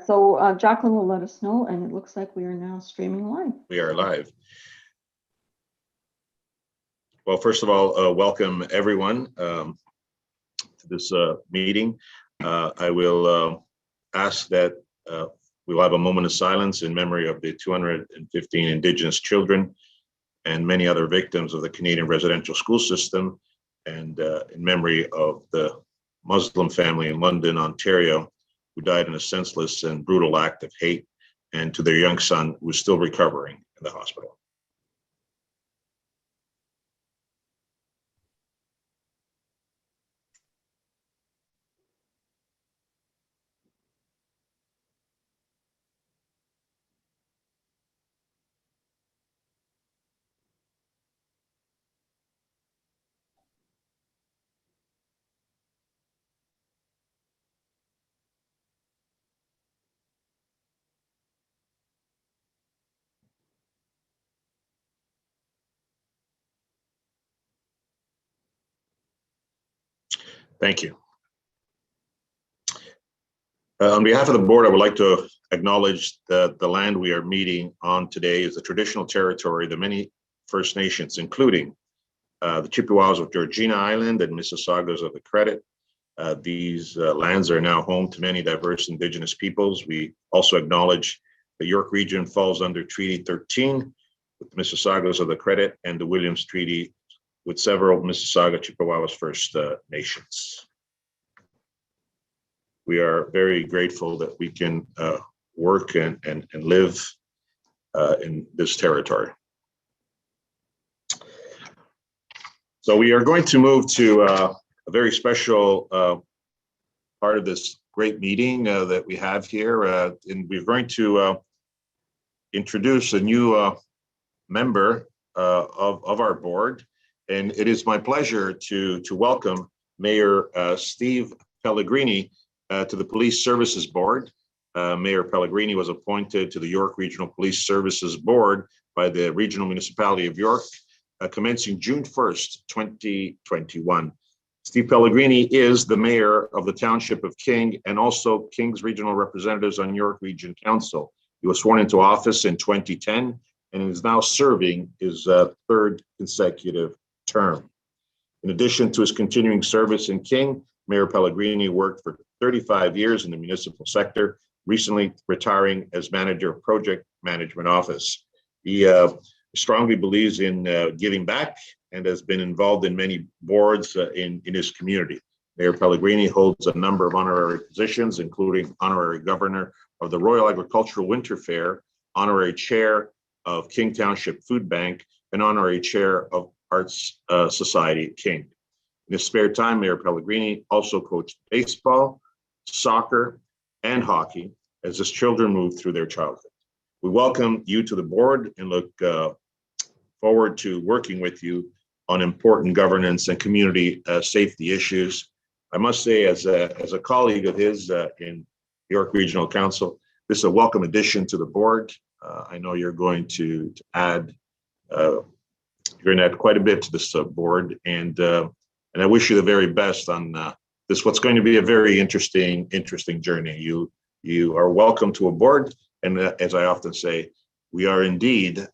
So Jacqueline will let us know, and it looks like we are now streaming live. We are live. Well, first of all, welcome everyone to this meeting. I will ask that we'll have a moment of silence in memory of the 215 Indigenous children and many other victims of the Canadian residential school system, and in memory of the Muslim family in London, Ontario, who died in a senseless and brutal act of hate, and to their young son, who is still recovering in the hospital. Thank you. On behalf of the board, I would like to acknowledge that the land we are meeting on today is the traditional territory of the many First Nations, including the Chippewas of Georgina Island and Mississaugas of the Credit. These lands are now home to many diverse Indigenous peoples. We also acknowledge the York region falls under Treaty 13 with the Mississaugas of the Credit and the Williams Treaty with several Mississauga Chippewas First Nations. We are very grateful that we can work and live in this territory. So we are going to move to a very special part of this great meeting that we have here. And we're going to introduce a new member of our board. And it is my pleasure to welcome Mayor Steve Pellegrini to the Police Services Board. Mayor Pellegrini was appointed to the York Regional Police Services Board by the Regional Municipality of York, commencing June 1st, 2021. Steve Pellegrini is the mayor of the Township of King and also King's Regional Representatives on York Region Council. He was sworn into office in 2010 and is now serving his third consecutive term. In addition to his continuing service in King, Mayor Pellegrini worked for 35 years in the municipal sector, recently retiring as manager of project management office. He strongly believes in giving back and has been involved in many boards in his community. Mayor Pellegrini holds a number of honorary positions, including honorary governor of the Royal Agricultural Winter Fair, honorary chair of King Township Food Bank, and honorary chair of Arts Society at King. In his spare time, Mayor Pellegrini also coached baseball, soccer, and hockey as his children moved through their childhood. We welcome you to the board and look forward to working with you on important governance and community safety issues. I must say, as a colleague of his in York Regional Council, this is a welcome addition to the board. I know you're going to add quite a bit to this board, and I wish you the very best on this. What's going to be a very interesting journey. You are welcome to a board, and as I often say, we are indeed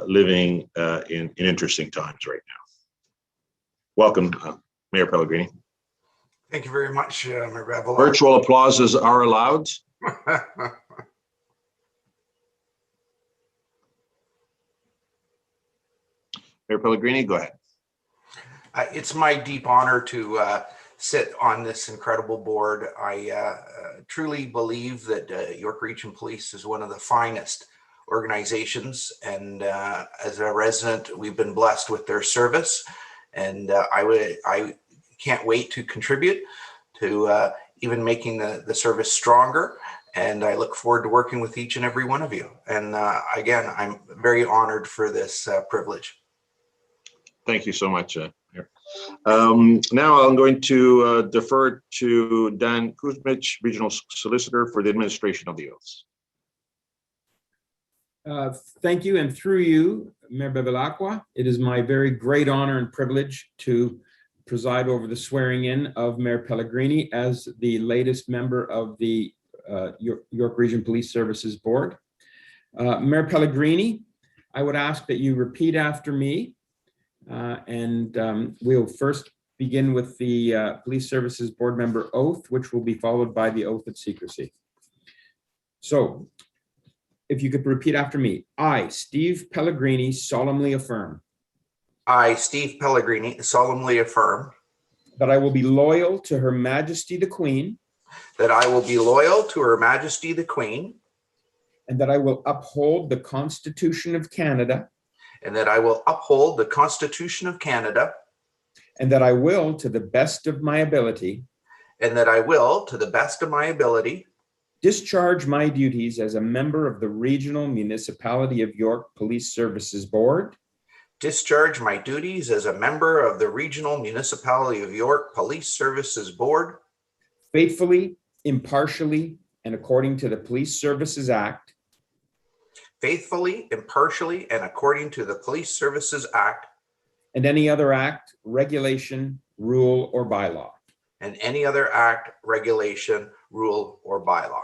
living in interesting times right now. Welcome, Mayor Pellegrini. Thank you very much, Mayor Bevilacqua. Virtual applauses are allowed. Mayor Pellegrini, go ahead. It's my deep honor to sit on this incredible board. I truly believe that York Region Police is one of the finest organizations, and as a resident, we've been blessed with their service, and I can't wait to contribute to even making the service stronger, and I look forward to working with each and every one of you. And again, I'm very honored for this privilege. Thank you so much. Now I'm going to defer to Dan Kuzmich, Regional Solicitor for the administration of the oaths. Thank you, and through you, Mayor Bevilacqua, it is my very great honor and privilege to preside over the swearing in of Mayor Pellegrini as the latest member of the York Region Police Services Board. Mayor Pellegrini, I would ask that you repeat after me. We'll first begin with the Police Services Board member oath, which will be followed by the oath of secrecy. So if you could repeat after me. I, Steve Pellegrini, solemnly affirm I, Steve Pellegrini, solemnly affirm that I will be loyal to Her Majesty the Queen, that I will be loyal to Her Majesty the Queen, and that I will uphold the Constitution of Canada, and that I will uphold the Constitution of Canada, and that I will, to the best of my ability, and that I will, to the best of my ability, discharge my duties as a member of the Regional Municipality of York Police Services Board, discharge my duties as a member of the Regional Municipality of York Police Services Board, faithfully, impartially, and according to the Police Services Act, faithfully, impartially, and according to the Police Services Act and any other act, regulation, rule, or bylaw. and any other act, regulation, rule, or bylaw.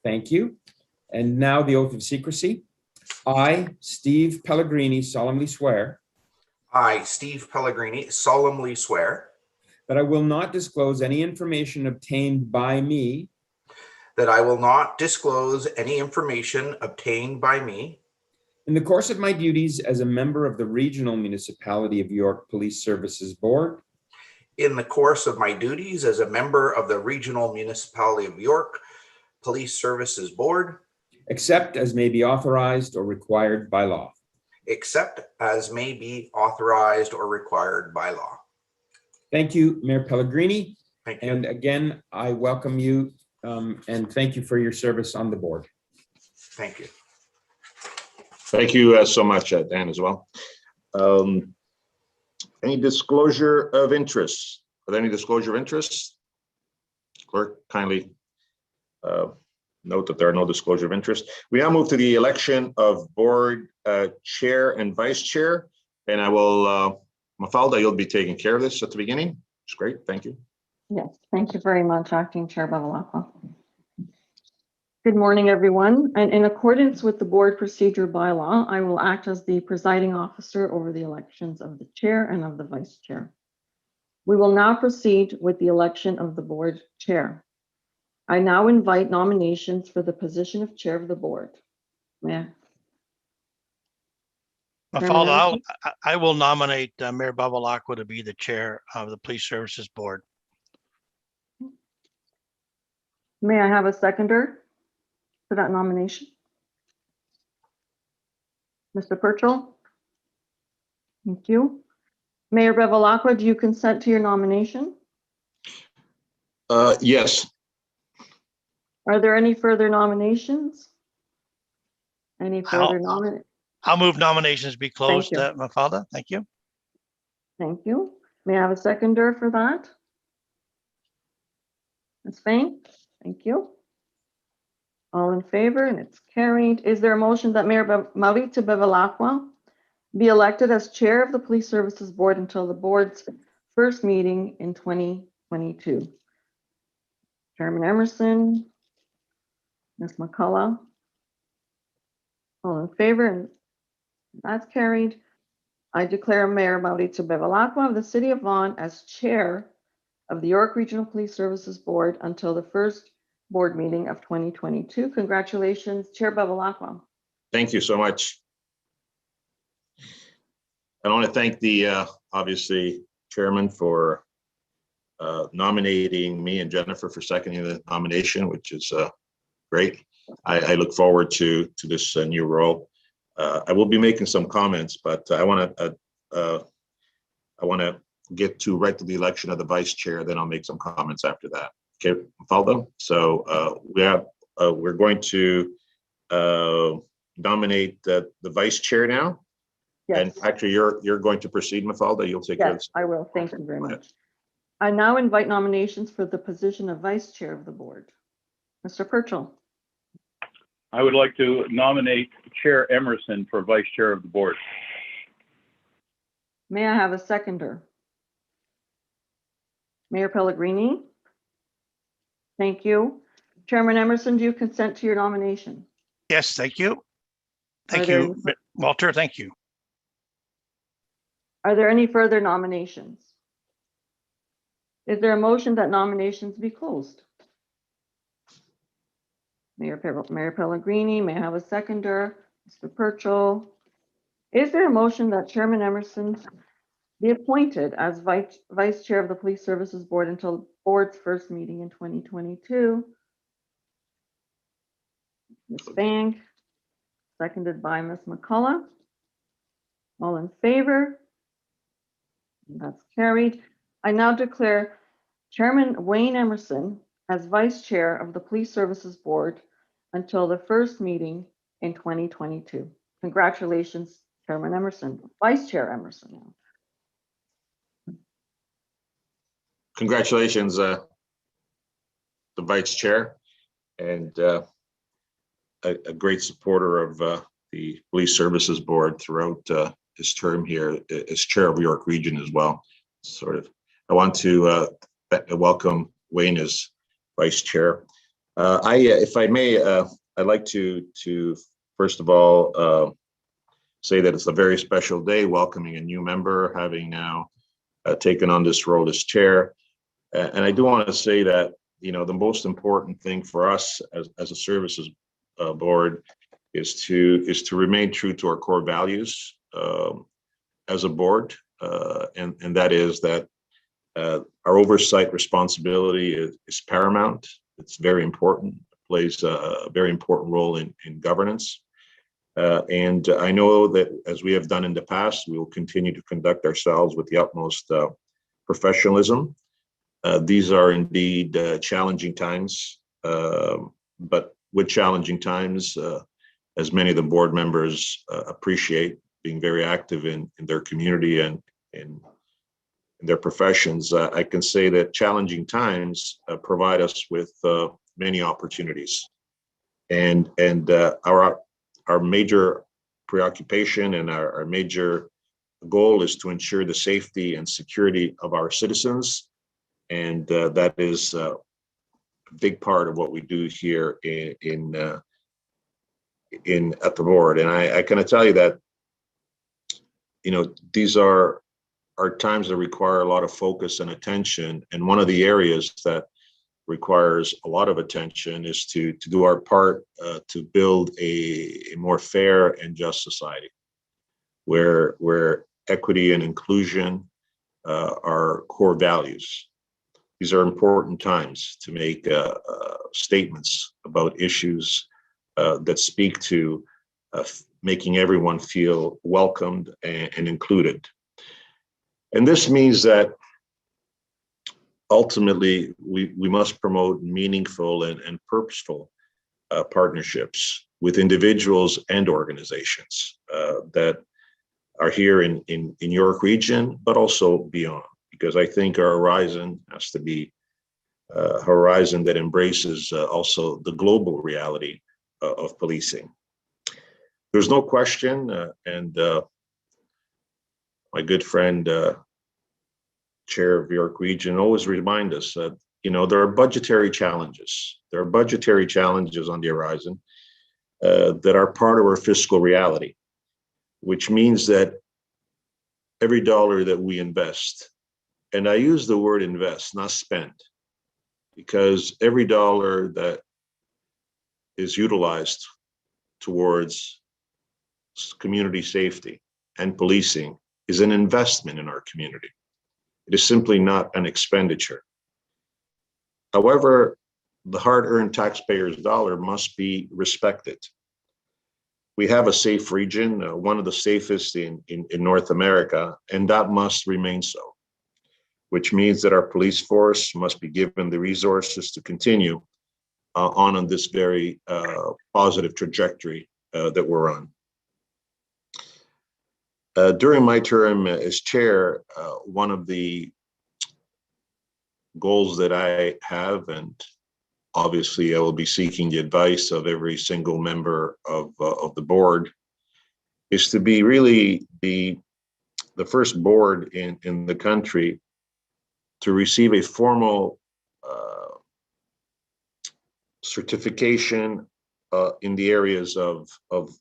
Thank you. And now the oath of secrecy. I, Steve Pellegrini, solemnly swear I, Steve Pellegrini, solemnly swear that I will not disclose any information obtained by me that I will not disclose any information obtained by me in the course of my duties as a member of the Regional Municipality of York Police Services Board, in the course of my duties as a member of the Regional Municipality of York Police Services Board, except as may be authorized or required by law. except as may be authorized or required by law. Thank you, Mayor Pellegrini. Thank you. And again, I welcome you and thank you for your service on the board. Thank you. Thank you so much, Dan, as well. Any disclosure of interests? Are there any disclosure of interests? Clerk, kindly note that there are no disclosure of interest. We now move to the election of board chair and vice chair. And I will, Mafalda, you'll be taking care of this at the beginning. It's great. Thank you. Yes, thank you very much, Acting Chair Bevilacqua. Good morning, everyone. And in accordance with the board procedure bylaw, I will act as the presiding officer over the elections of the chair and of the vice chair. We will now proceed with the election of the board chair. I now invite nominations for the position of chair of the board. May I? Mafalda, I will nominate Mayor Bevilacqua to be the chair of the Police Services Board. May I have a seconder for that nomination? Mr. Purchell? Thank you. Mayor Bevilacqua, do you consent to your nomination? Yes. Are there any further nominations? Any further nominations? I'll move nominations be closed, you. Mafalda. Thank you. Thank you. May I have a seconder for that? Ms. Fain, thank you. All in favor, and it's carried. Is there a motion that Mayor Mauricio Bevilacqua be elected as chair of the Police Services Board until the board's first meeting in 2022? Chairman Emerson, Ms. McCullough. All in favor, and that's carried. I declare Mayor Mauricio Bevilacqua of the City of Vaughan as chair of the York Regional Police Services Board until the first board meeting of 2022. Congratulations, Chair Bevilacqua. Thank you so much. I want to thank the obviously chairman for nominating me and Jennifer for seconding the nomination, which is great. I look forward to this new role. I will be making some comments, but I want to get to right to the election of the vice chair. Then I'll make some comments after that. Okay, Mafalda. So we're going to nominate the vice chair now. Yes, And actually, you're going to proceed, Mafalda. You'll take care of yes, this. I will. Thank you very much. I now invite nominations for the position of vice chair of the board. Mr. Purchell. I would like to nominate Chair Emerson for Vice Chair of the Board. May I have a seconder? Mayor Pellegrini. Thank you. Chairman Emerson, do you consent to your nomination? Yes, thank you. Thank there you, Walter. Thank you. Are there any further nominations? Is there a motion that nominations be closed? Mayor Pellegrini, may I have a seconder? Mr. Purchell. Is there a motion that Chairman Emerson be appointed as Vice Chair of the Police Services Board until board's first meeting in 2022? Ms. Bank, seconded by Ms. McCullough. All in favor? That's carried. I now declare Chairman Wayne Emerson as Vice Chair of the Police Services Board until the first meeting in 2022. Congratulations, Chairman Emerson, Vice Chair Emerson now. Congratulations, the Vice Chair, and a great supporter of the Police Services Board throughout his term here as Chair of York Region as well. I want to welcome Wayne as Vice Chair. If I may, I'd like to first of all say that it's a very special day, welcoming a new member, having now taken on this role as Chair. And I do want to say that, you know, the most important thing for us as a services board is to remain true to our core values as a board, and that is that our oversight responsibility is paramount. It's very important. It plays a very important role in governance. And I know that as we have done in the past, we will continue to conduct ourselves with the utmost professionalism. These are indeed challenging times, but with challenging times, as many of the board members appreciate, being very active in their community and in their professions, I can say that challenging times provide us with many opportunities. And our major preoccupation and our major goal is to ensure the safety and security of our citizens. And that is a big part of what we do here at the board. And I can tell you that, you know, these are times that require a lot of focus and attention. And one of the areas that requires a lot of attention is to do our part to build a more fair and just society, where equity and inclusion are core values. These are important times to make statements about issues that speak to making everyone feel welcomed and included. And this means that ultimately we must promote meaningful and purposeful partnerships with individuals and organizations that are here in York Region, but also beyond. Because I think our horizon has to be a horizon that embraces also the global reality of policing. There's no question, and my good friend, Chair of York Region, always remind us that, you know, there are budgetary challenges. There are budgetary challenges on the horizon that are part of our fiscal reality, which means that every dollar that we invest, and I use the word invest, not spend, because every dollar that is utilized towards community safety and policing is an investment in our community. It is simply not an expenditure. However, the hard-earned taxpayers' dollar must be respected. We have a safe region, one of the safest in North America, and that must remain so, which means that our police force must be given the resources to continue on this very positive trajectory that we're on. During my term as chair, one of the goals that I have, and obviously I will be seeking the advice of every single member of the board, is to be really the first board in the country to receive a formal certification in the areas of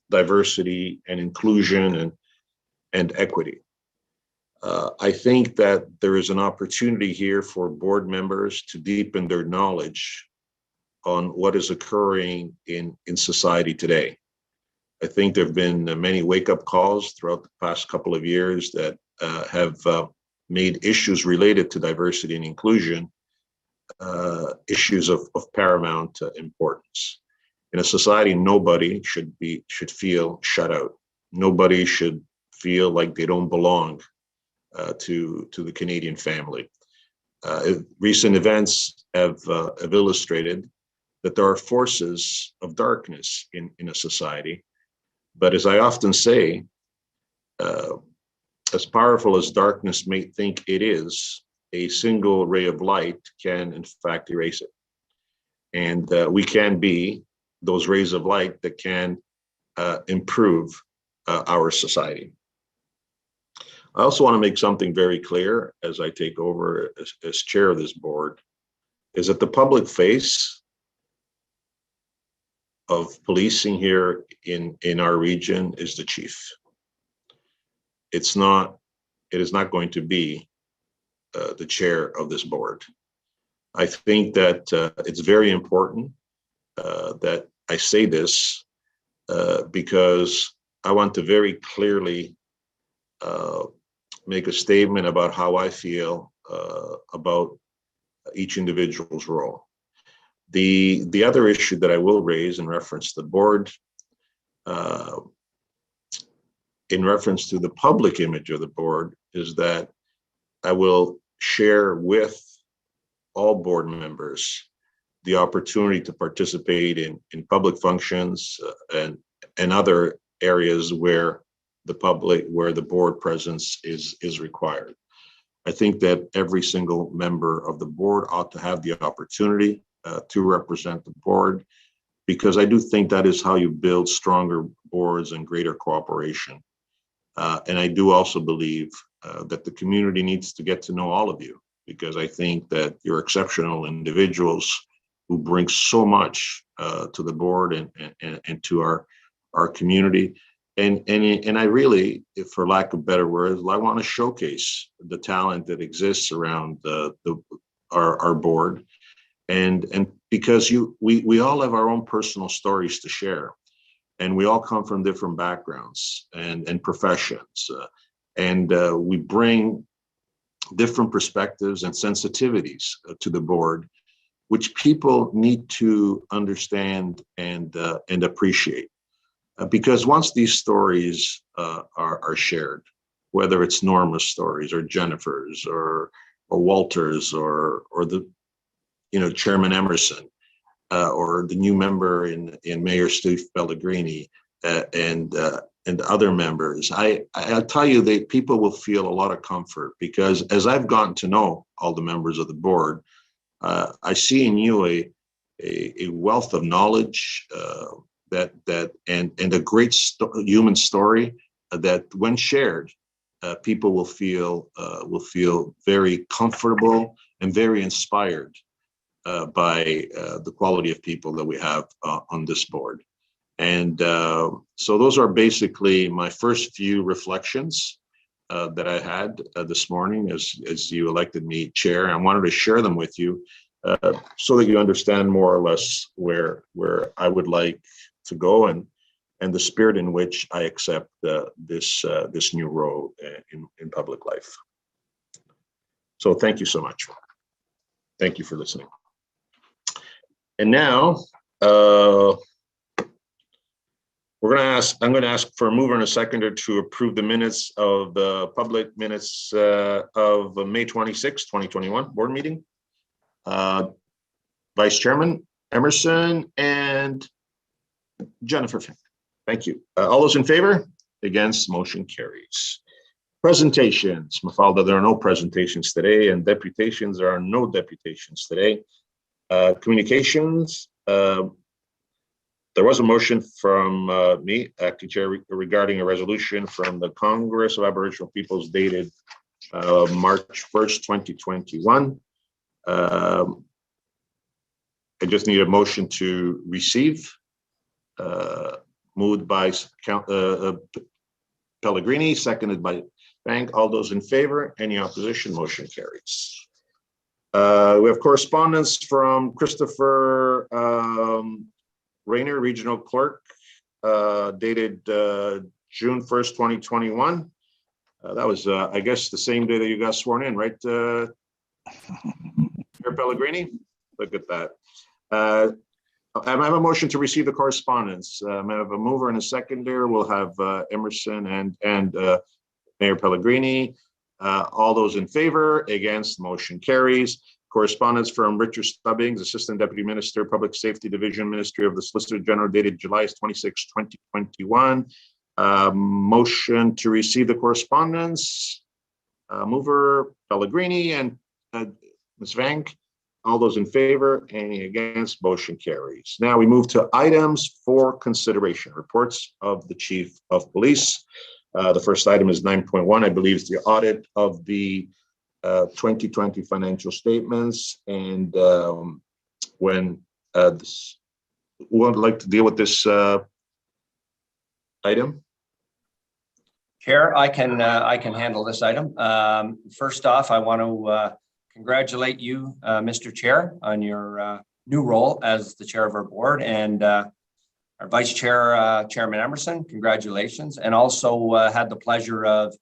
diversity and inclusion and equity. I think that there is an opportunity here for board members to deepen their knowledge on what is occurring in society today. I think there have been many wake-up calls throughout the past couple of years that have made issues related to diversity and inclusion issues of paramount importance. In a society, nobody should feel shut out. Nobody should feel like they don't belong to the Canadian family. Recent events have illustrated that there are forces of darkness in a society. But as I often say, as powerful as darkness may think it is, a single ray of light can in fact erase it. And we can be those rays of light that can improve our society. I also want to make something very clear as I take over as chair of this board, is that the public face of policing here in our region is the chief. It is not going to be the chair of this board. I think that it's very important that I say this because I want to very clearly make a statement about how I feel about each individual's role. The other issue that I will raise in reference to the board, in reference to the public image of the board, is that I will share with all board members the opportunity to participate in public functions and other areas where the board presence is required. I think that every single member of the board ought to have the opportunity to represent the board, because I do think that is how you build stronger boards and greater cooperation. And I do also believe that the community needs to get to know all of you, because I think that you're exceptional individuals who bring so much to the board and to our community. And I really, for lack of better words, I want to showcase the talent that exists around our board. And because we all have our own personal stories to share, and we all come from different backgrounds and professions, and we bring different perspectives and sensitivities to the board, which people need to understand and appreciate. Because once these stories are shared, whether it's Norma's stories or Jennifer's or Walter's or the Chairman Emerson or the new member in Mayor Steve Pellegrini and other members, I'll tell you that people will feel a lot of comfort, because as I've gotten to know all the members of the board, I see in you a wealth of knowledge and a great human story that, when shared, people will feel very comfortable and very inspired by the quality of people that we have on this board. And so those are basically my first few reflections that I had this morning as you elected me chair. I wanted to share them with you so that you understand more or less where I would like to go and the spirit in which I accept this new role in public life. So thank you so much. Thank you for listening. And now I'm going to ask for a mover and a seconder to approve the minutes of the public minutes of May 26, 2021 board meeting. Vice Chairman Emerson and Jennifer. Thank you. All those in favor? Against? Motion carries. Presentations. Mafalda, there are no presentations today, and deputations, there are no deputations today. Communications. There was a motion from me, acting chair, regarding a resolution from the Congress of Aboriginal Peoples dated March 1st, 2021. I just need a motion to receive. Moved by Pellegrini, seconded by Bank. All those in favor? Any opposition? Motion carries. We have correspondence from Christopher Rayner, Regional Clerk, dated June 1st, 2021. That was, I guess, the same day that you got sworn in, right, Mayor Pellegrini? Look at that. I have a motion to receive the correspondence. I have a mover and a seconder. We'll have Emerson and Mayor Pellegrini. All those in favor? Against? Motion carries. Correspondence from Richard Stubbings, Assistant Deputy Minister, Public Safety Division, Ministry of the Solicitor General, dated July 26, 2021. Motion to receive the correspondence. Mover Pellegrini and Ms. Vank. All those in favor? Any against? Motion carries. Now we move to items for consideration. Reports of the Chief of Police. The first item is 9.1. I believe it's the audit of the 2020 financial statements. And when who would like to deal with this item? Chair, I can handle this item. First off, I want to congratulate you, Mr. Chair, on your new role as the chair of our board, and our Vice Chair, Chairman Emerson, congratulations. And also had the pleasure of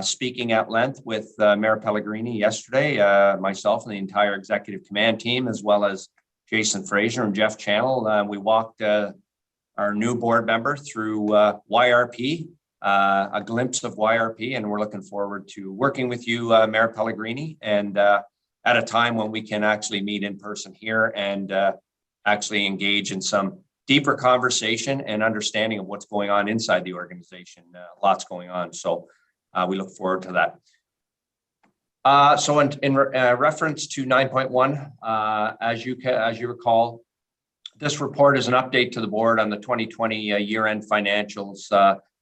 speaking at length with Mayor Pellegrini yesterday, myself and the entire executive command team, as well as Jason Fraser and Jeff Channel. We walked our new board member through YRP, a glimpse of YRP, and we're looking forward to working with you, Mayor Pellegrini, and at a time when we can actually meet in person here and actually engage in some deeper conversation and understanding of what's going on inside the organization. Lots going on, so we look forward to that. So in reference to 9.1, as you recall, this report is an update to the board on the 2020 year-end financials,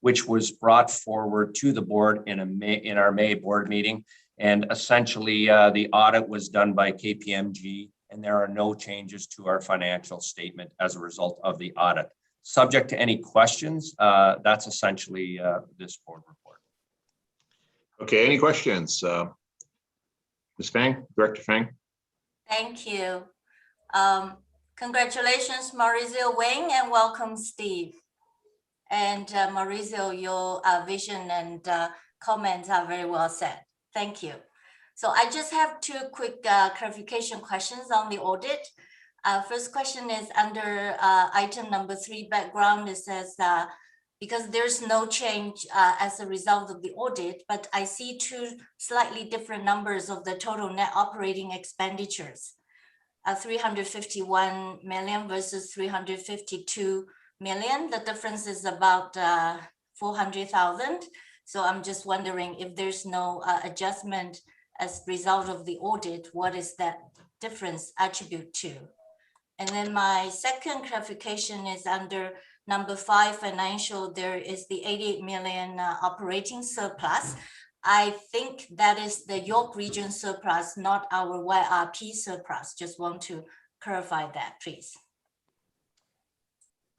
which was brought forward to the board in our May board meeting. And essentially, the audit was done by KPMG, and there are no changes to our financial statement as a result of the audit. Subject to any questions, that's essentially this board report. Okay, any questions? Ms. Fang, Director Fang. Thank you. Congratulations, Mauricio Wang, and welcome, Steve. And Mauricio, your vision and comments are very well said. Thank you. So I just have two quick clarification questions on the audit. First question is under item number 3, background. It says because there's no change as a result of the audit, but I see two slightly different numbers of the total net operating expenditures. 351 million versus 352 million. The difference is about 400,000. So I'm just wondering if there's no adjustment as a result of the audit, what is that difference attribute to? And then my second clarification is under number 5, financial, there is the 88 million operating surplus. I think that is the York Region surplus, not our YRP surplus. Just want to clarify that, please.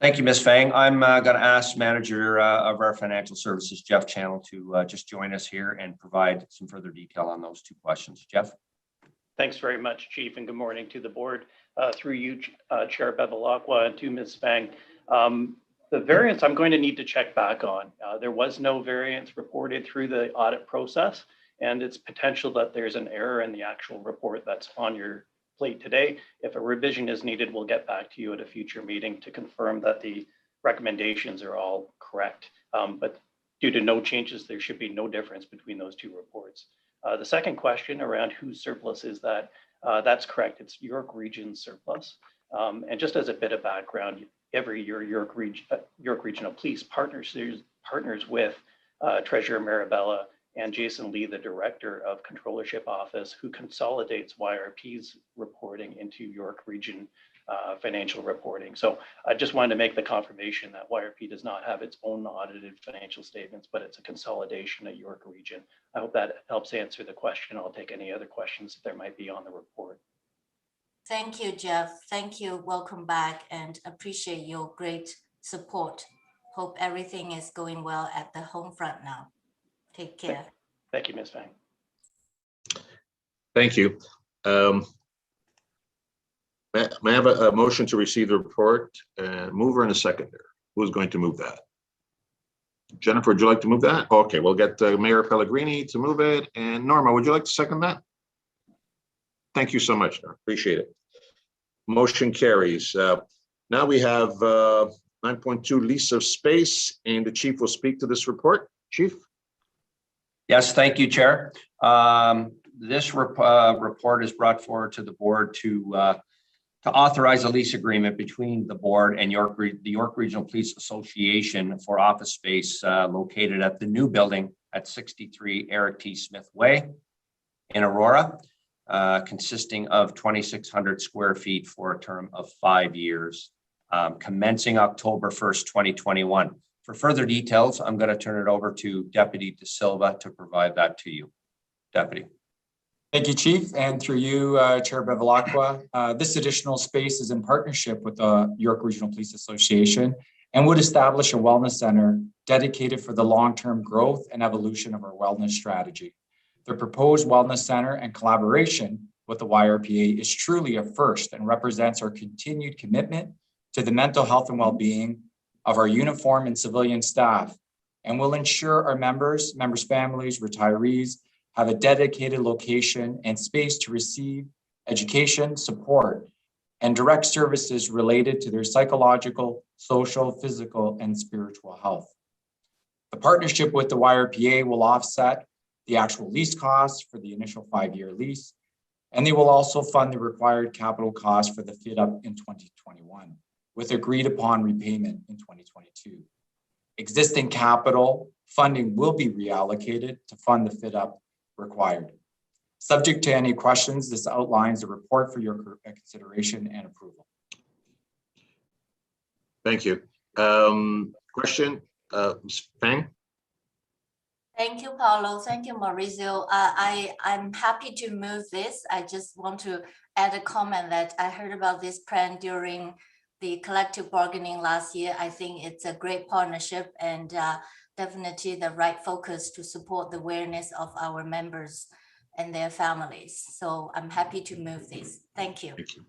Thank you, Ms. Fang. I'm going to ask manager of our financial services, Jeff Channel, to just join us here and provide some further detail on those two questions. Jeff? Thanks very much, Chief, and good morning to the board. Through you, Chair Bevilacqua, and to Ms. Fang. The variance I'm going to need to check back on. There was no variance reported through the audit process, and it's potential that there's an error in the actual report that's on your plate today. If a revision is needed, we'll get back to you at a future meeting to confirm that the recommendations are all correct. But due to no changes, there should be no difference between those two reports. The second question around whose surplus is that, that's correct. It's York Region surplus. And just as a bit of background, every year York Regional Police partners with Treasurer Marabella and Jason Lee, the Director of Controllership Office, who consolidates YRP's reporting into York Region financial reporting. So I just wanted to make the confirmation that YRP does not have its own audited financial statements, but it's a consolidation at York Region. I hope that helps answer the question. I'll take any other questions that there might be on the report. Thank you, Jeff. Thank you. Welcome back and appreciate your great support. Hope everything is going well at the home front now. Take care. Thank you, Ms. Fang. Thank you. May I have a motion to receive the report? Mover and a seconder. Who's going to move that? Jennifer, would you like to move that? Okay, we'll get Mayor Pellegrini to move it. And Norma, would you like to second that? Thank you so much. Norma. Appreciate it. Motion carries. Now we have 9.2 lease of space, and the chief will speak to this report. Chief? Yes, thank you, Chair. This report is brought forward to the board to authorize a lease agreement between the board and the York Regional Police Association for office space located at the new building at 63 Eric T. Smith Way in Aurora, consisting of 2,600 square feet for a term of 5 years, commencing October 1st, 2021. For further details, I'm going to turn it over to Deputy De Silva to provide that to you. Deputy. Thank you, Chief, and through you, Chair Bevilacqua. This additional space is in partnership with the York Regional Police Association and would establish a wellness center dedicated for the long-term growth and evolution of our wellness strategy. The proposed wellness center and collaboration with the YRPA is truly a first and represents our continued commitment to the mental health and well-being of our uniform and civilian staff, and will ensure our members, families, retirees, have a dedicated location and space to receive education, support, and direct services related to their psychological, social, physical, and spiritual health. The partnership with the YRPA will offset the actual lease costs for the initial 5-year lease, and they will also fund the required capital costs for the fit up in 2021, with agreed upon repayment in 2022. Existing capital funding will be reallocated to fund the fit up required. Subject to any questions, this outlines the report for your consideration and approval. Thank you. Question, Ms. Fang? Thank you, Paulo. Thank you, Maurizio. I'm happy to move this. I just want to add a comment that I heard about this plan during the collective bargaining last year. I think it's a great partnership and definitely the right focus to support the awareness of our members and their families. So I'm happy to move this. Thank you. Thank you.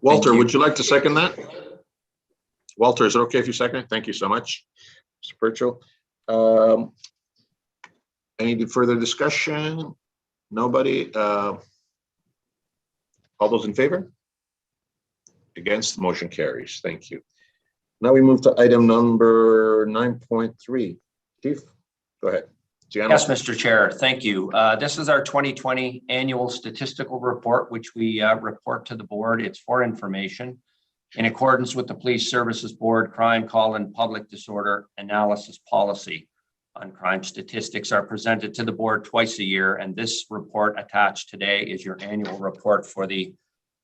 Walter, Thank you. would you like to second that? Walter, is it okay if you second it? Thank you so much, Mr. Purchell. Any further discussion? Nobody? All those in favor? Against, the motion carries. Thank you. Now we move to item number 9.3. Chief, go ahead. Gianna? Yes, Mr. Chair, thank you. This is our 2020 annual statistical report, which we report to the board. It's for information. In accordance with the Police Services Board Crime Call and Public Disorder Analysis Policy on crime statistics are presented to the board twice a year, and this report attached today is your annual report for the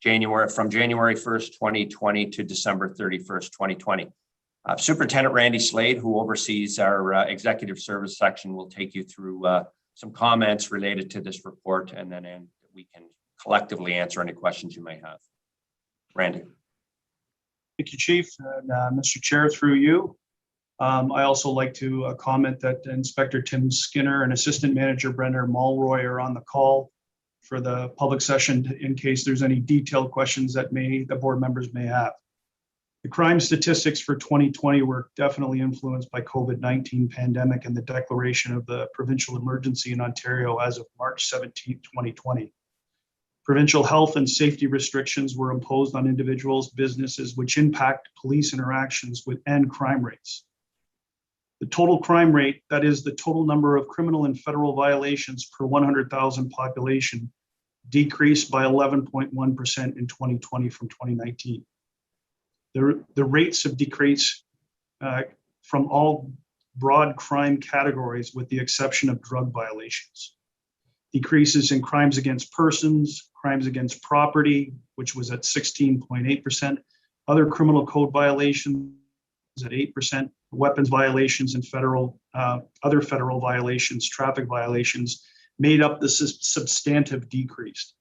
from January 1st, 2020 to December 31st, 2020. Superintendent Randy Slade, who oversees our executive service section, will take you through some comments related to this report, and then we can collectively answer any questions you may have. Randy. Thank you, Chief, and Mr. Chair, through you. I also like to comment that Inspector Tim Skinner and Assistant Manager Brenda Mulroy are on the call for the public session in case there's any detailed questions that the board members may have. The crime statistics for 2020 were definitely influenced by COVID-19 pandemic and the declaration of the provincial emergency in Ontario as of March 17, 2020. Provincial health and safety restrictions were imposed on individuals, businesses, which impact police interactions and crime rates. The total crime rate, that is the total number of criminal and federal violations per 100,000 population, decreased by 11.1% in 2020 from 2019. The rates of decrease from all broad crime categories with the exception of drug violations. Decreases in crimes against persons, crimes against property, which was at 16.8%, other criminal code violations at 8%, weapons violations and other federal violations, traffic violations, made up the substantive decrease.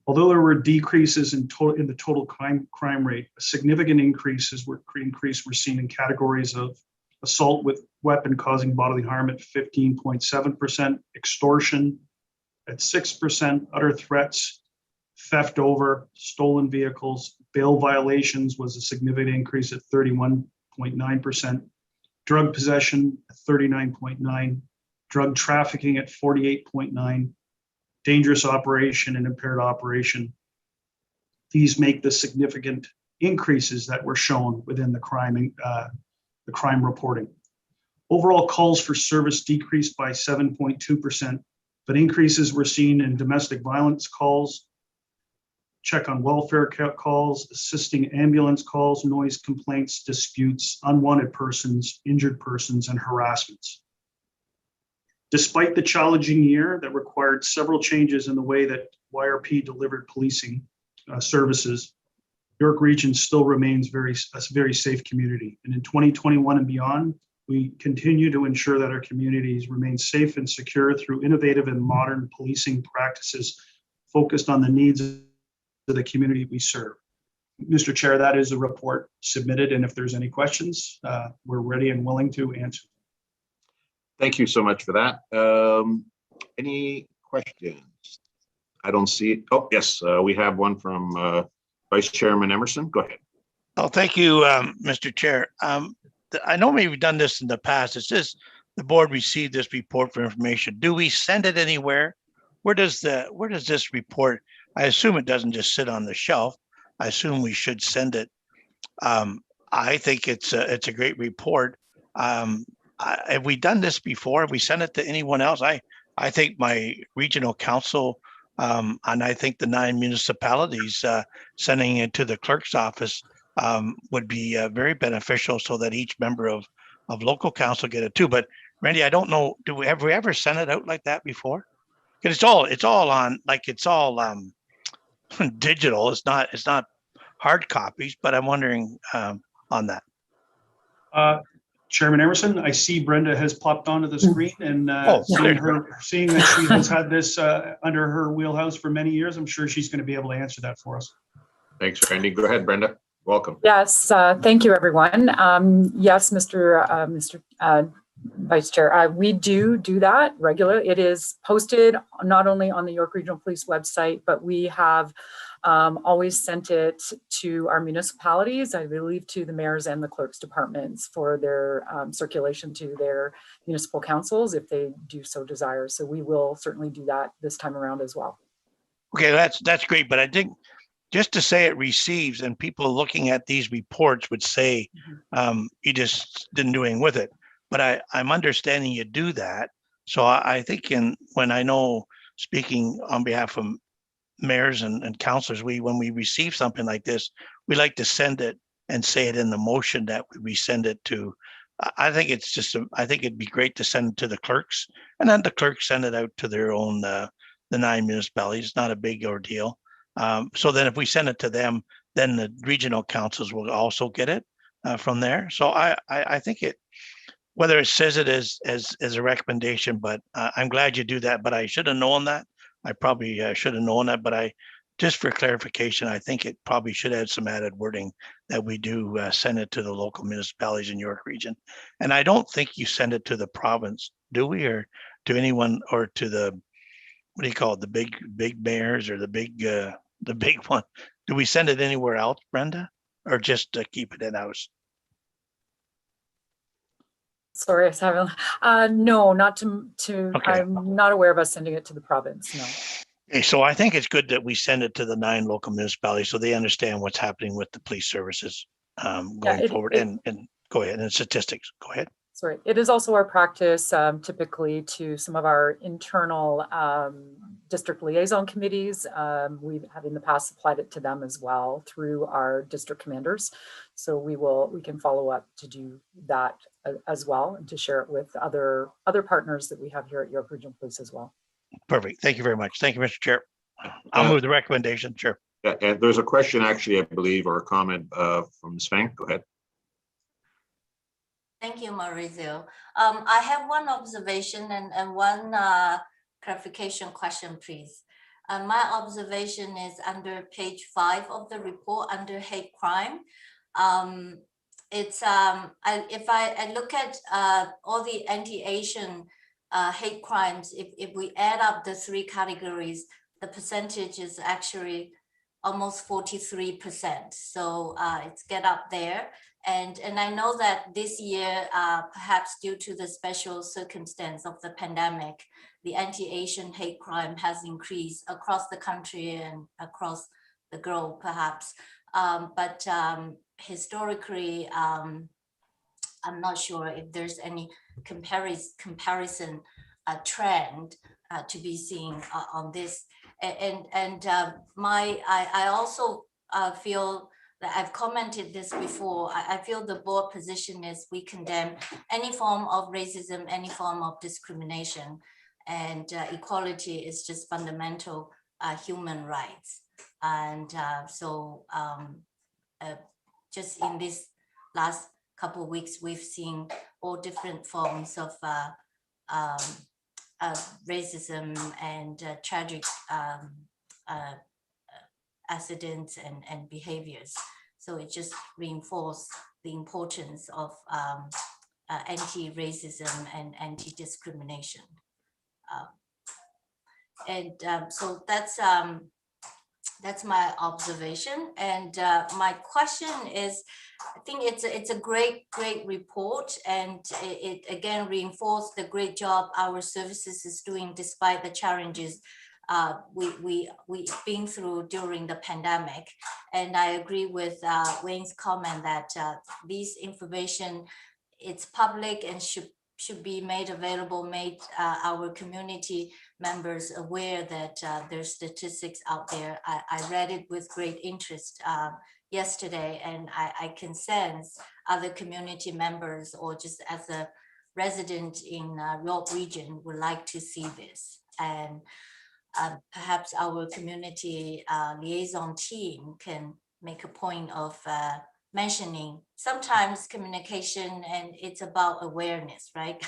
Although there were decreases in the total crime rate, significant increases were seen in categories of assault with weapon causing bodily harm at 15.7%, extortion at 6%, utter threats, theft over, stolen vehicles, bail violations was a significant increase at 31.9%, drug possession at 39.9%, drug trafficking at 48.9%, dangerous operation and impaired operation. These make the significant increases that were shown within the crime reporting. Overall calls for service decreased by 7.2%, but increases were seen in domestic violence calls, check on welfare calls, assisting ambulance calls, noise complaints, disputes, unwanted persons, injured persons, and harassments. Despite the challenging year that required several changes in the way that YRP delivered policing services, York Region still remains a very safe community. And in 2021 and beyond, we continue to ensure that our communities remain safe and secure through innovative and modern policing practices focused on the needs of the community we serve. Mr. Chair, that is a report submitted, and if there's any questions, we're ready and willing to answer. Thank you so much for that. Any questions? I don't see it. Oh, yes, we have one from Vice Chairman Emerson. Go ahead. Oh, thank you, Mr. Chair. I know we've done this in the past. It says the board received this report for information. Do we send it anywhere? Where does this report? I assume it doesn't just sit on the shelf. I assume we should send it. I think it's a great report. Have we done this before? Have we sent it to anyone else? I think my regional council and I think the 9 municipalities sending it to the clerk's office would be very beneficial so that each member of local council get it too. But Randy, I don't know, have we ever sent it out like that before? Because it's all on, like, it's all digital. It's not hard copies, but I'm wondering on that. Chairman Emerson, I see Brenda has popped onto the screen, and seeing that she has had this under her wheelhouse for many years, I'm sure she's going to be able to answer that for us. Thanks, Randy. Go ahead, Brenda. Welcome. Yes, thank you, everyone. Yes, Mr. Vice Chair, we do that regularly. It is posted not only on the York Regional Police website, but we have always sent it to our municipalities, I believe to the mayors and the clerk's departments for their circulation to their municipal councils if they do so desire. So we will certainly do that this time around as well. Okay, that's great. But I think just to say it receives, and people looking at these reports would say you just didn't do anything with it. But I'm understanding you do that. So I think when I know, speaking on behalf of mayors and councilors, when we receive something like this, we like to send it and say it in the motion that we send it to. I think it's just, I think it'd be great to send it to the clerks, and then the clerks send it out to their own, the 9 municipalities. It's not a big ordeal. So then if we send it to them, then the regional councils will also get it from there. So I think whether it says it as a recommendation, but I'm glad you do that, but I should have known that. I probably should have known that, but just for clarification, I think it probably should have some added wording that we do send it to the local municipalities in York Region. And I don't think you send it to the province, do we, or to anyone, or to the, what do you call it, the big mayors, or the big one? Do we send it anywhere else, Brenda, or just keep it in-house? Sorry, I was having, no, not to, Okay. I'm not aware of us sending it to the province, no. Okay, so I think it's good that we send it to the 9 local municipalities so they understand what's happening with the police services going forward. And go ahead, and statistics, go ahead. Sorry, it is also our practice typically to some of our internal district liaison committees. We have in the past applied it to them as well through our district commanders. So we can follow up to do that as well, and to share it with other partners that we have here at York Regional Police as well. Perfect. Thank you very much. Thank you, Mr. Chair. I'll move the recommendation. Sure. Yeah, and there's a question actually, I believe, or a comment from Ms. Fang. Go ahead. Thank you, Maurizio. I have one observation and one clarification question, please. My observation is under page 5 of the report, under hate crime. If I look at all the anti-Asian hate crimes, if we add up the 3 categories, the percentage is actually almost 43%. So it's get up there. And I know that this year, perhaps due to the special circumstance of the pandemic, the anti-Asian hate crime has increased across the country and across the globe, perhaps. But historically, I'm not sure if there's any comparison trend to be seen on this. I also feel that I've commented this before. I feel the board position is we condemn any form of racism, any form of discrimination, and equality is just fundamental human rights. And just in this last couple of weeks, we've seen all different forms of racism and tragic accidents and behaviors. So it just reinforced the importance of anti-racism and anti-discrimination. So that's my observation. And my question is, I think it's a great report, and it again reinforced the great job our services is doing despite the challenges we've been through during the pandemic. And I agree with Wayne's comment that these information, it's public and should be made available, made our community members aware that there's statistics out there. I read it with great interest yesterday, and I can sense other community members or just as a resident in York Region would like to see this. And perhaps our community liaison team can make a point of mentioning sometimes communication, and it's about awareness, right?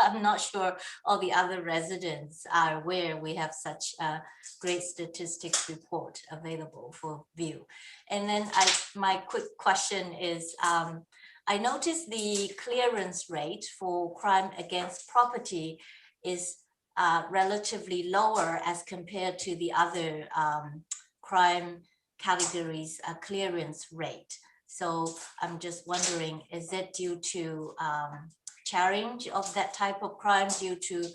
I'm not sure all the other residents are aware we have such a great statistics report available for view. And then my quick question is, I noticed the clearance rate for crime against property is relatively lower as compared to the other crime categories clearance rate. So I'm just wondering, is it due to challenge of that type of crime due to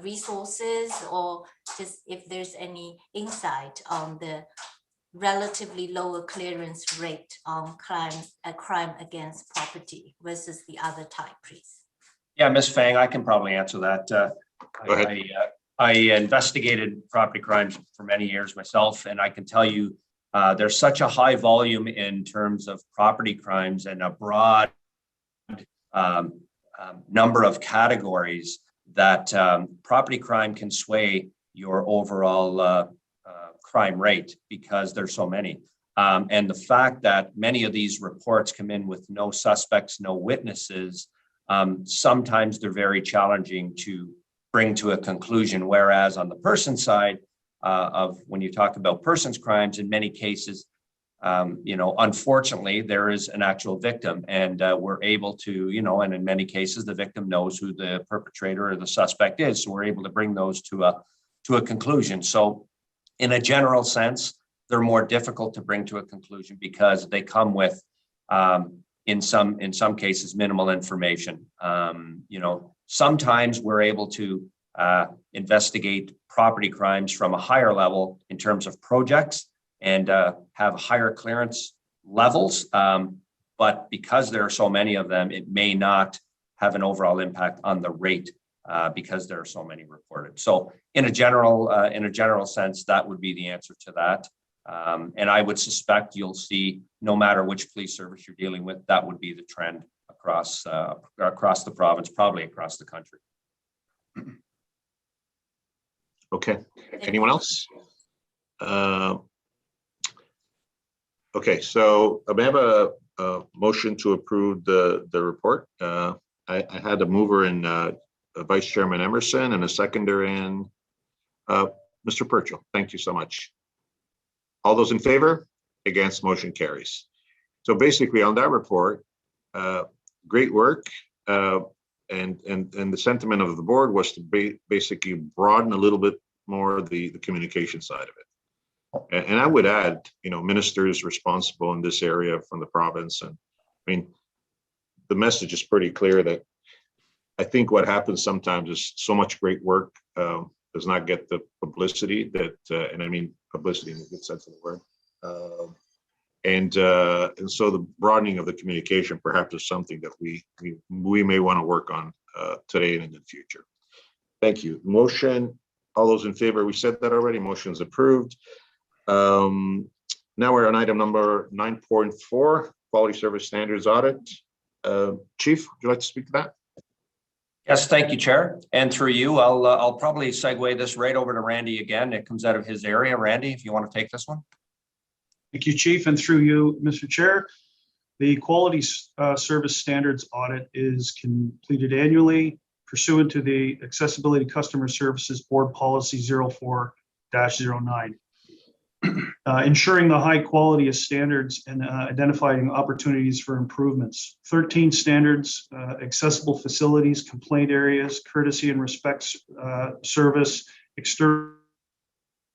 resources, or just if there's any insight on the relatively lower clearance rate on crime against property versus the other type, please? Yeah, Ms. Fang, I can probably answer that. Go ahead. I investigated property crimes for many years myself, and I can tell you there's such a high volume in terms of property crimes and a broad number of categories that property crime can sway your overall crime rate because there's so many. And the fact that many of these reports come in with no suspects, no witnesses, sometimes they're very challenging to bring to a conclusion. Whereas on the person side of when you talk about persons crimes, in many cases, unfortunately, there is an actual victim, and we're able to, and in many cases, the victim knows who the perpetrator or the suspect is. So we're able to bring those to a conclusion. So in a general sense, they're more difficult to bring to a conclusion because they come with, in some cases, minimal information. Sometimes we're able to investigate property crimes from a higher level in terms of projects and have higher clearance levels. But because there are so many of them, it may not have an overall impact on the rate because there are so many reported. So in a general sense, that would be the answer to that. And I would suspect you'll see, no matter which police service you're dealing with, that would be the trend across the province, probably across the country. Okay, anyone else? Okay, so I have a motion to approve the report. I had a mover in Vice Chairman Emerson and a seconder in Mr. Purchell, thank you so much. All those in favor? Against, motion carries. So basically on that report, great work. And the sentiment of the board was to basically broaden a little bit more the communication side of it. And I would add, ministers responsible in this area from the province. And I mean, the message is pretty clear that I think what happens sometimes is so much great work does not get the publicity that, and I mean publicity in a good sense of the word. And so the broadening of the communication perhaps is something that we may want to work on today and in the future. Thank you. Motion, all those in favor, we said that already, motion is approved. Now we're on item number 9.4, quality service standards audit. Chief, would you like to speak to that? Yes, thank you, Chair. And through you, I'll probably segue this right over to Randy again. It comes out of his area. Randy, if you want to take this one. Thank you, Chief, and through you, Mr. Chair. The quality service standards audit is completed annually pursuant to the Accessibility Customer Services Board Policy 04-09. Ensuring the high quality of standards and identifying opportunities for improvements. 13 standards, accessible facilities, complaint areas, courtesy and respect service, external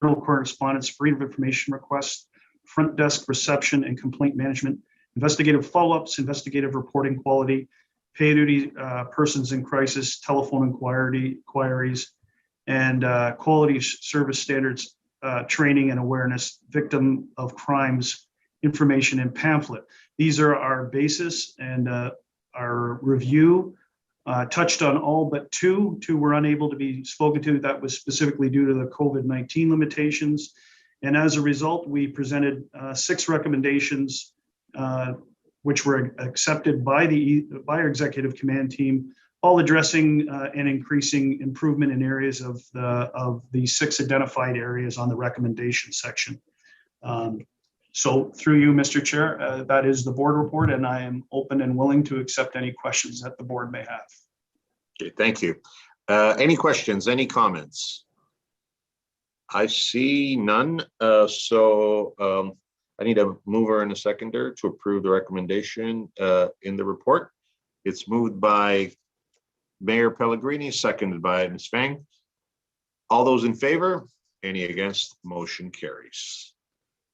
correspondence, freedom of information requests, front desk reception and complaint management, investigative follow-ups, investigative reporting quality, pay duty persons in crisis, telephone inquiries, and quality service standards training and awareness, victim of crimes, information and pamphlet. These are our basis, and our review touched on all but two. Two were unable to be spoken to. That was specifically due to the COVID-19 limitations. And as a result, we presented 6 recommendations, which were accepted by our executive command team, all addressing and increasing improvement in areas of the 6 identified areas on the recommendation section. So through you, Mr. Chair, that is the board report, and I am open and willing to accept any questions that the board may have. Okay, thank you. Any questions, any comments? I see none. So I need a mover and a seconder to approve the recommendation in the report. It's moved by Mayor Pellegrini, seconded by Ms. Fang. All those in favor? Any against? Motion carries.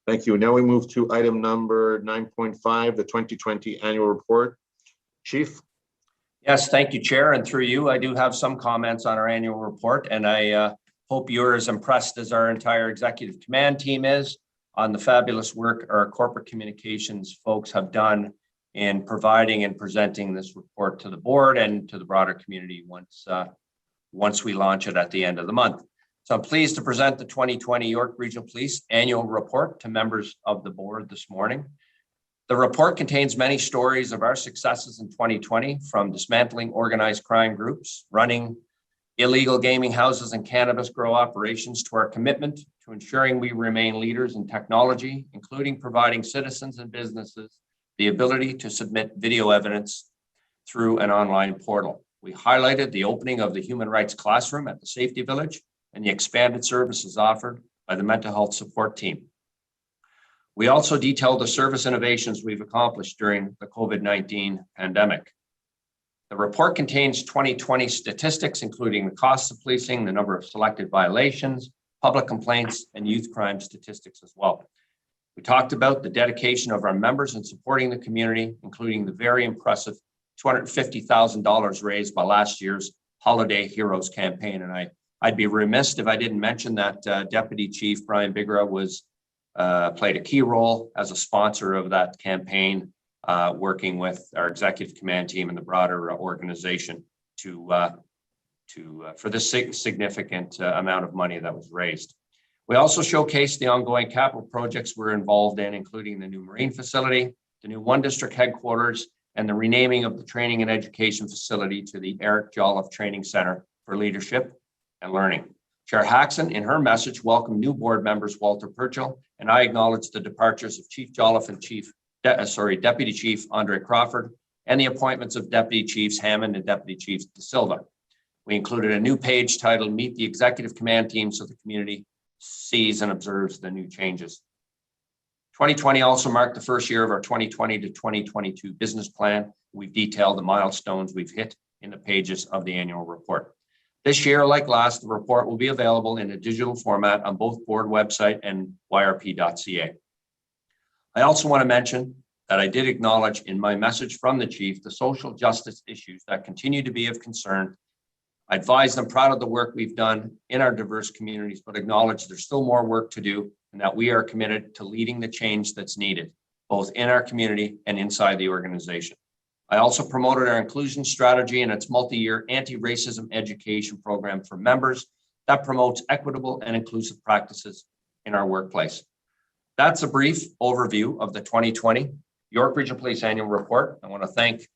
Thank you. Now we move to item number 9.5, the 2020 annual report. Chief? Yes, thank you, Chair. And through you, I do have some comments on our annual report, and I hope you're as impressed as our entire executive command team is on the fabulous work our corporate communications folks have done in providing and presenting this report to the board and to the broader community once we launch it at the end of the month. So I'm pleased to present the 2020 York Regional Police annual report to members of the board this morning. The report contains many stories of our successes in 2020, from dismantling organized crime groups, running illegal gaming houses and cannabis grow operations, to our commitment to ensuring we remain leaders in technology, including providing citizens and businesses the ability to submit video evidence through an online portal. We highlighted the opening of the Human Rights Classroom at the Safety Village and the expanded services offered by the mental health support team. We also detailed the service innovations we've accomplished during the COVID-19 pandemic. The report contains 2020 statistics, including the costs of policing, the number of selected violations, public complaints, and youth crime statistics as well. We talked about the dedication of our members in supporting the community, including the very impressive $250,000 raised by last year's Holiday Heroes campaign. And I'd be remiss if I didn't mention that Deputy Chief Brian Bigra played a key role as a sponsor of that campaign, working with our executive command team and the broader organization for this significant amount of money that was raised. We also showcased the ongoing capital projects we're involved in, including the new Marine facility, the new One District headquarters, and the renaming of the training and education facility to the Eric Jolliffe Training Center for Leadership and Learning. Chair Haxon, in her message, welcomed new board members Walter Purchell, and I acknowledged the departures of Chief Jolliffe and Deputy Chief Andre Crawford, and the appointments of Deputy Chiefs Hammond and Deputy Chief De Silva. We included a new page titled Meet the Executive Command Team so the community sees and observes the new changes. 2020 also marked the first year of our 2020 to 2022 business plan. We've detailed the milestones we've hit in the pages of the annual report. This year, like last, the report will be available in a digital format on both board website and yrp.ca. I also want to mention that I did acknowledge in my message from the chief the social justice issues that continue to be of concern. I advised I'm proud of the work we've done in our diverse communities, but acknowledge there's still more work to do and that we are committed to leading the change that's needed, both in our community and inside the organization. I also promoted our inclusion strategy and its multi-year anti-racism education program for members that promotes equitable and inclusive practices in our workplace. That's a brief overview of the 2020 York Regional Police Annual Report. I want to thank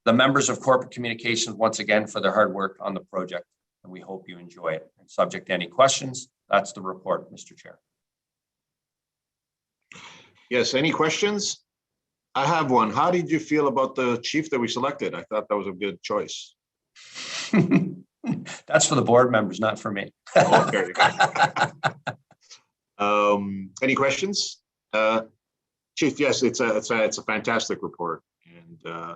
the members of corporate communications once again for their hard work on the project, and we hope you enjoy it. And subject to any questions, that's the report, Mr. Chair. Yes, any questions? I have one. How did you feel about the chief that we selected? I thought that was a good choice. That's for the board members, not for me. Oh, there you go. Any questions? Chief, yes, it's a fantastic report, and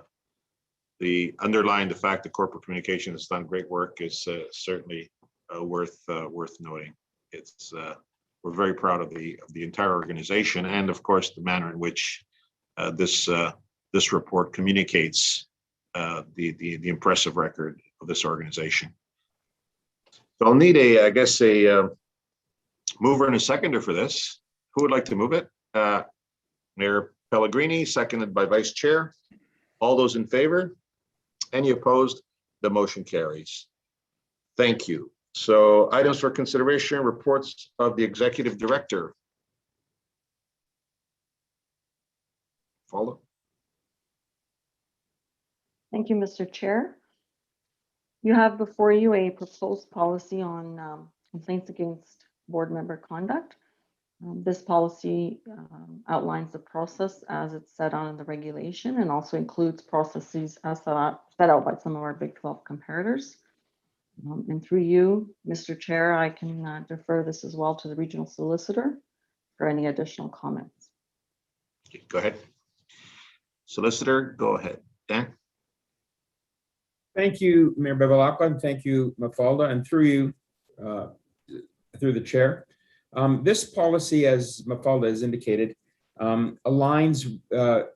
the underlying the fact that corporate communication has done great work is certainly worth noting. It's we're very proud of the entire organization, and of course the manner in which this report communicates the impressive record of this organization. So I'll need I guess a mover and a seconder for this. Who would like to move it? Mayor Pellegrini, seconded by Vice Chair. All those in favor? Any opposed? The motion carries. Thank you. So items for consideration, reports of the Executive Director. Follow. Thank you, Mr. Chair. You have before you a proposed policy on complaints against board member conduct. This policy outlines the process as it's set out in the regulation and also includes processes as set out by some of our Big 12 comparators. And through you, Mr. Chair, I can defer this as well to the regional solicitor for any additional comments. Okay, go ahead. Solicitor, go ahead. Dan? Thank you, Mayor Bevilacqua, and thank you, Mafalda, and through you, through the chair. This policy, as Mafalda has indicated, aligns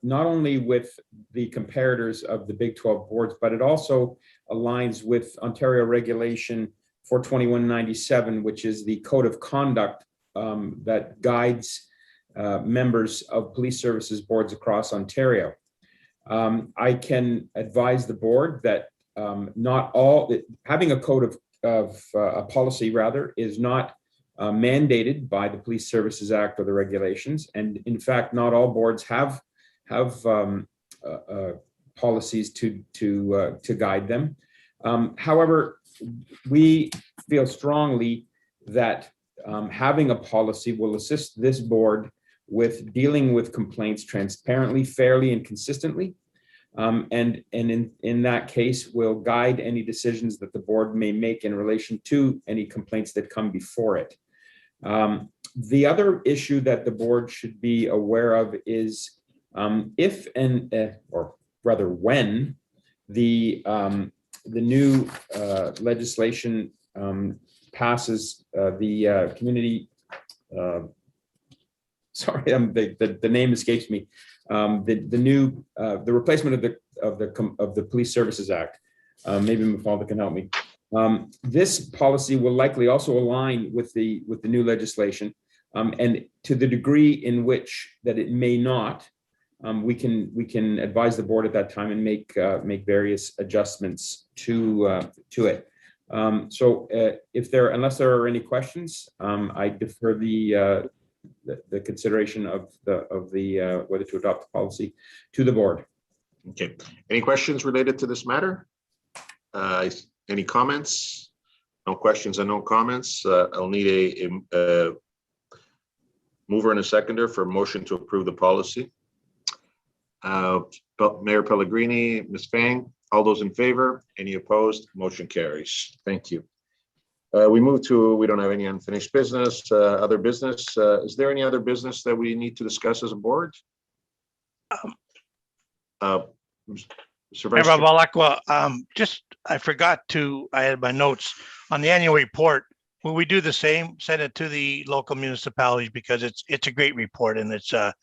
not only with the comparators of the Big 12 boards, but it also aligns with Ontario Regulation 42197, which is the code of conduct that guides members of police services boards across Ontario. I can advise the board that not all, having a code of a policy rather, is not mandated by the Police Services Act or the regulations, and in fact, not all boards have policies to guide them. However, we feel strongly that having a policy will assist this board with dealing with complaints transparently, fairly, and consistently. And in that case, will guide any decisions that the board may make in relation to any complaints that come before it. The other issue that the board should be aware of is if and or rather when the new legislation passes, the community. Sorry, the name escapes me. The replacement of the Police Services Act. Maybe Mafalda can help me. This policy will likely also align with the new legislation, and to the degree in which that it may not, we can advise the board at that time and make various adjustments to it. So unless there are any questions, I defer the consideration of the whether to adopt the policy to the board. Okay. Any questions related to this matter? Any comments? No questions and no comments. I'll need a mover and a seconder for a motion to approve the policy. Mayor Pellegrini, Ms. Fang, all those in favor? Any opposed? Motion carries. Thank you. We move to, we don't have any unfinished business, other business. Is there any other business that we need to discuss as a board? Mr. Vice Chair Chair. Bevilacqua, just, I forgot to, I had my notes on the annual report. Will we do the same? Send it to the local municipalities because it's a great report and it's a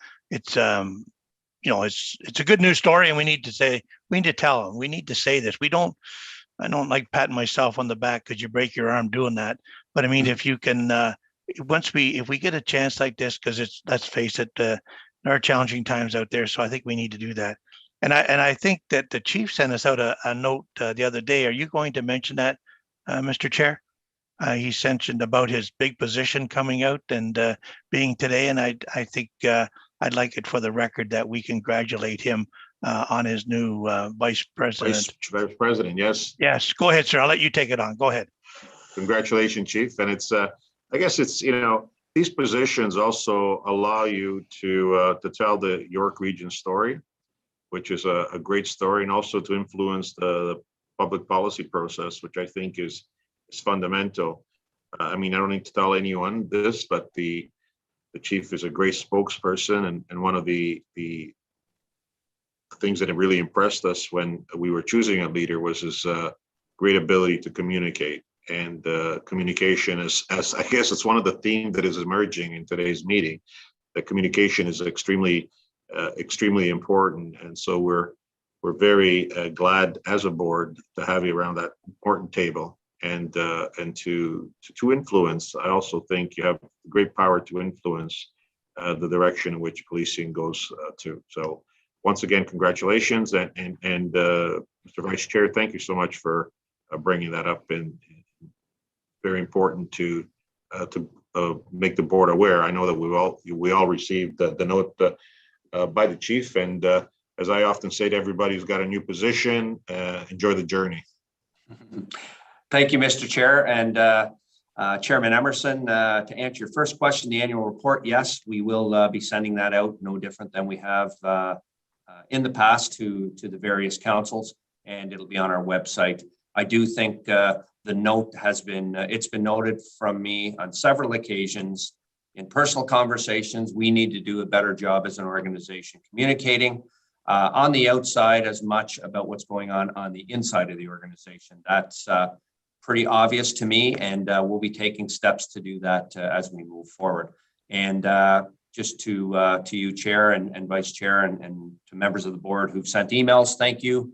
good news story and we need to tell them, we need to say this. I don't like patting myself on the back because you break your arm doing that. But I mean, if you can, if we get a chance like this, because let's face it, there are challenging times out there. So I think we need to do that. And I think that the chief sent us out a note the other day. Are you going to mention that, Mr. Chair? He mentioned about his big position coming out and being today. And I think I'd like it for the record that we congratulate him on his new vice president. Vice President, yes. Yes, go ahead, sir. I'll let you take it on. Go ahead. Congratulations, Chief. And it's, I guess it's, these positions also allow you to tell the York Region story, which is a great story, and also to influence the public policy process, which I think is fundamental. I mean, I don't need to tell anyone this, but the chief is a great spokesperson, and one of the things that have really impressed us when we were choosing a leader was his great ability to communicate. And communication is, as I guess it's one of the themes that is emerging in today's meeting, that communication is extremely important. And so we're very glad as a board to have you around that important table and to influence. I also think you have great power to influence the direction in which policing goes to. So once again, congratulations, and Mr. Vice Chair, thank you so much for bringing that up, and very important to make the board aware. I know that we all received the note by the chief, and as I often say to everybody who's got a new position, enjoy the journey. Thank you, Mr. Chair, and Chairman Emerson. To answer your first question, the annual report, yes, we will be sending that out, no different than we have in the past to the various councils, and it'll be on our website. I do think the note has been, it's been noted from me on several occasions in personal conversations. We need to do a better job as an organization communicating on the outside as much about what's going on the inside of the organization. That's pretty obvious to me, and we'll be taking steps to do that as we move forward. And just to you, Chair and Vice Chair, and to members of the board who've sent emails, thank you.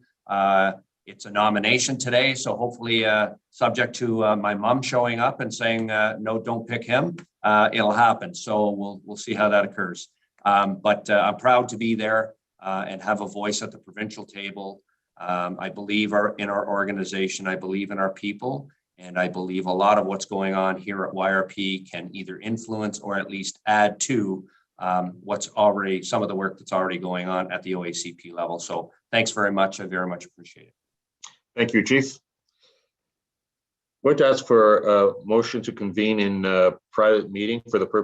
It's a nomination today, so hopefully, subject to my mom showing up and saying, no, don't pick him, it'll happen. So we'll see how that occurs. But I'm proud to be there and have a voice at the provincial table. I believe in our organization, I believe in our people, and I believe a lot of what's going on here at YRP can either influence or at least add to what's already, some of the work that's already going on at the OACP level. So thanks very much. I very much appreciate it. Thank you, Chief. I'm going to ask for a motion to convene in a private meeting for the purpose